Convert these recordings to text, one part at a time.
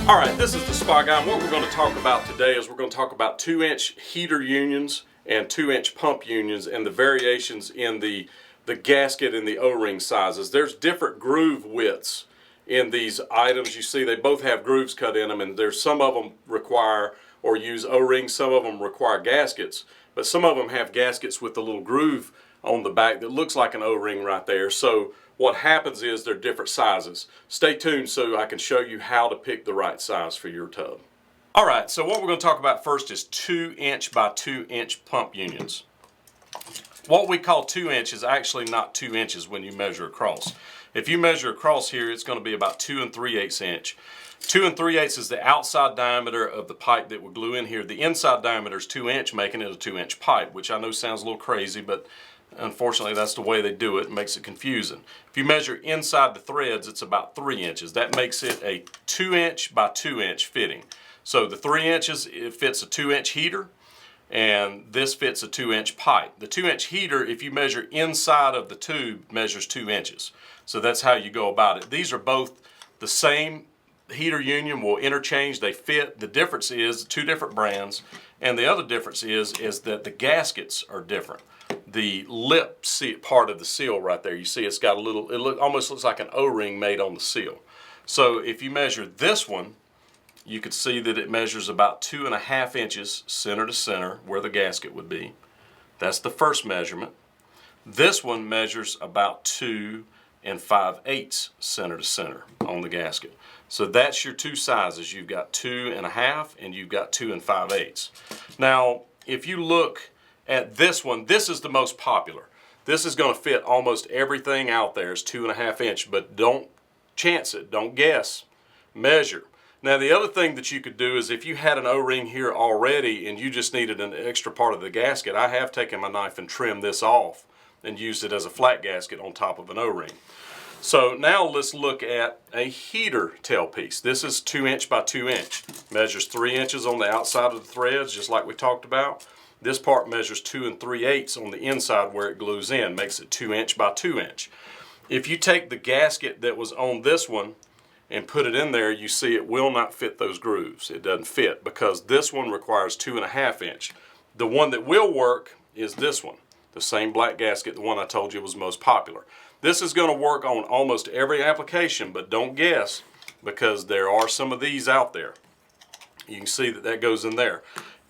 Alright, this is the Spa Guy, and what we're going to talk about today is we're going to talk about 2-inch heater unions and 2-inch pump unions and the variations in the gasket and the O-ring sizes. There's different groove widths in these items. You see they both have grooves cut in them, and there's some of them require or use O-rings, some of them require gaskets, but some of them have gaskets with the little groove on the back that looks like an O-ring right there. So what happens is they're different sizes. Stay tuned so I can show you how to pick the right size for your tub. Alright, so what we're going to talk about first is 2-inch by 2-inch pump unions. What we call 2 inch is actually not 2 inches when you measure across. If you measure across here, it's going to be about 2 3/8 inch. 2 3/8 is the outside diameter of the pipe that we glue in here. The inside diameter is 2 inch, making it a 2-inch pipe, which I know sounds a little crazy, but unfortunately that's the way they do it. It makes it confusing. If you measure inside the threads, it's about 3 inches. That makes it a 2-inch by 2-inch fitting. So the 3 inches, it fits a 2-inch heater, and this fits a 2-inch pipe. The 2-inch heater, if you measure inside of the tube, measures 2 inches. So that's how you go about it. These are both the same heater union, will interchange, they fit. The difference is 2 different brands, and the other difference is that the gaskets are different. The lip part of the seal right there, you see it's got a little, almost looks like an O-ring made on the seal. So if you measure this one, you could see that it measures about 2.5 inches center to center where the gasket would be. That's the first measurement. This one measures about 2 5/8 center to center on the gasket. So that's your two sizes. You've got 2.5 and you've got 2 5/8. Now, if you look at this one, this is the most popular. This is going to fit almost everything out there. It's 2.5 inch, but don't chance it. Don't guess. Measure. Now, the other thing that you could do is if you had an O-ring here already and you just needed an extra part of the gasket, I have taken my knife and trimmed this off and used it as a flat gasket on top of an O-ring. So now let's look at a heater tailpiece. This is 2-inch by 2-inch. Measures 3 inches on the outside of the threads, just like we talked about. This part measures 2 3/8 on the inside where it glues in, makes it 2-inch by 2-inch. If you take the gasket that was on this one and put it in there, you see it will not fit those grooves. It doesn't fit because this one requires 2.5 inch. The one that will work is this one, the same black gasket, the one I told you was most popular. This is going to work on almost every application, but don't guess because there are some of these out there. You can see that that goes in there.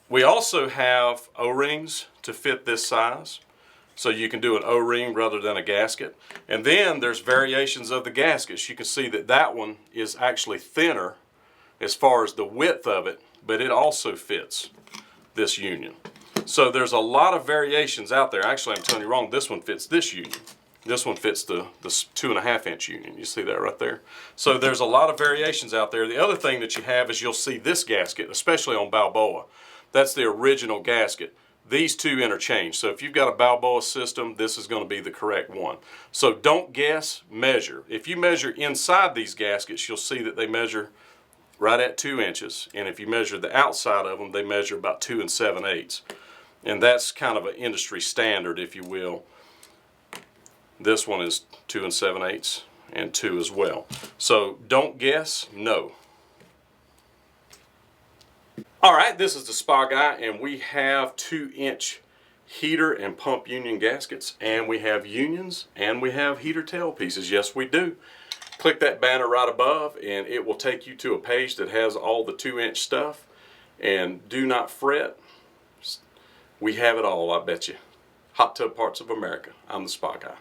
We also have O-rings to fit this size, so you can do an O-ring rather than a gasket. And then there's variations of the gaskets. You can see that that one is actually thinner as far as the width of it, but it also fits this union. So there's a lot of variations out there. Actually, I'm telling you wrong, this one fits this union. This one fits the 2.5 inch union. You see that right there? So there's a lot of variations out there. The other thing that you have is you'll see this gasket, especially on Balboa. That's the original gasket. These two interchange. So if you've got a Balboa system, this is going to be the correct one. So don't guess, measure. If you measure inside these gaskets, you'll see that they measure right at 2 inches. And if you measure the outside of them, they measure about 2 7/8. And that's kind of an industry standard, if you will. This one is 2 7/8 and 2 as well. So don't guess, know. Alright, this is the Spa Guy, and we have 2-inch heater and pump union gaskets, and we have unions, and we have heater tail pieces. Yes, we do. Click that banner right above, and it will take you to a page that has all the 2-inch stuff. And do not fret. We have it all, I bet you. Hot Tub Parts of America. I'm the Spa Guy.